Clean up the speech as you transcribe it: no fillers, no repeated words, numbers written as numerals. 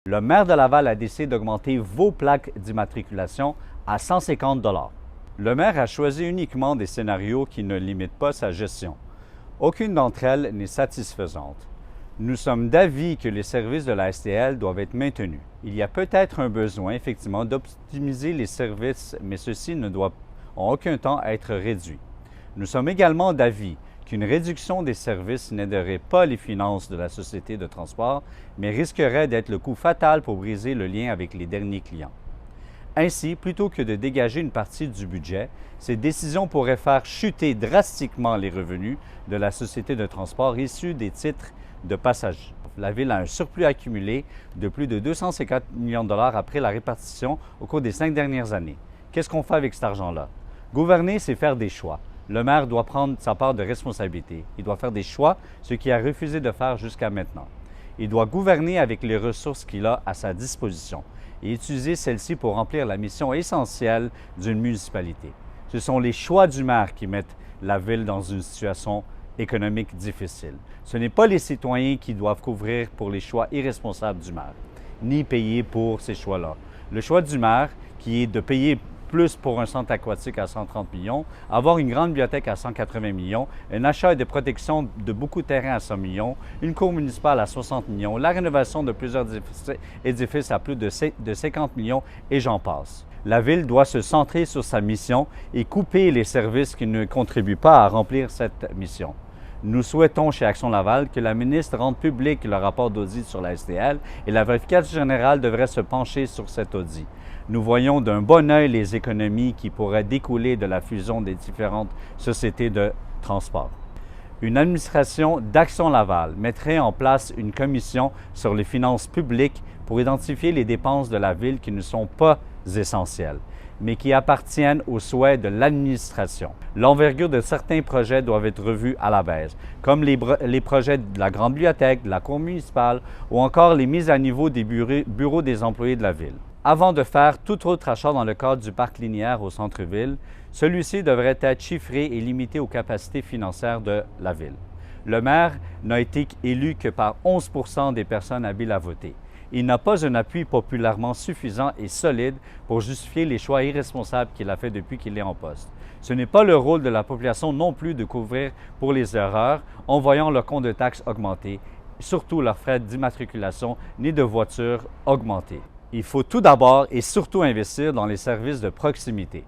Le maire de Laval a décidé d'augmenter vos plaques d'immatriculation à 150 $. Le maire a choisi uniquement des scénarios qui ne limitent pas sa gestion. Aucune d'entre elles n'est satisfaisante. Nous sommes d'avis que les services de la STL doivent être maintenus. Il y a peut-être un besoin, effectivement, d'optimiser les services, mais ceux-ci ne doivent en aucun temps être réduits. Nous sommes également d'avis qu'une réduction des services n'aiderait pas les finances de la société de transport, mais risquerait d'être le coup fatal pour briser le lien avec les derniers clients. Ainsi, plutôt que de dégager une partie du budget, ces décisions pourraient faire chuter drastiquement les revenus de la société de transport issus des titres de passagers. La Ville a un surplus accumulé de plus de 250 millions de dollars après la répartition au cours des 5 dernières années. Qu'est-ce qu'on fait avec cet argent-là? Gouverner, c'est faire des choix. Le maire doit prendre sa part de responsabilité. Il doit faire des choix, ce qu'il a refusé de faire jusqu'à maintenant. Il doit gouverner avec les ressources qu'il a à sa disposition et utiliser celles-ci pour remplir la mission essentielle d'une municipalité. Ce sont les choix du maire qui mettent la Ville dans une situation économique difficile. Ce n'est pas les citoyens qui doivent couvrir pour les choix irresponsables du maire, ni payer pour ces choix-là. Le choix du maire, qui est de payer plus pour un centre aquatique à 130 millions, avoir une grande bibliothèque à 180 millions, un achat et de protection de beaucoup de terrains à 100 millions, une cour municipale à 60 millions, la rénovation de plusieurs édifices à plus de 50 millions et j'en passe. La Ville doit se centrer sur sa mission et couper les services qui ne contribuent pas à remplir cette mission. Nous souhaitons chez Action Laval que la ministre rende public le rapport d'audit sur la STL et la vérificatrice générale devrait se pencher sur cet audit. Nous voyons d'un bon œil les économies qui pourraient découler de la fusion des différentes sociétés de transport. Une administration d'Action Laval mettrait en place une commission sur les finances publiques pour identifier les dépenses de la Ville qui ne sont pas essentielles, mais qui appartiennent aux souhaits de l'administration. L'envergure de certains projets doivent être revus à la baisse, comme les projets de la grande bibliothèque, de la cour municipale ou encore les mises à niveau des bureaux des employés de la Ville. Avant de faire tout autre achat dans le cadre du parc linéaire au centre-ville, celui-ci devrait être chiffré et limité aux capacités financières de la Ville. Le maire n'a été élu que par 11 % des personnes habiles à voter. Il n'a pas un appui populairement suffisant et solide pour justifier les choix irresponsables qu'il a fait depuis qu'il est en poste. Ce n'est pas le rôle de la population non plus de couvrir pour les erreurs en voyant leur compte de taxes augmenter, surtout leurs frais d'immatriculation ni de voitures augmenter. Il faut tout d'abord et surtout investir dans les services de proximité.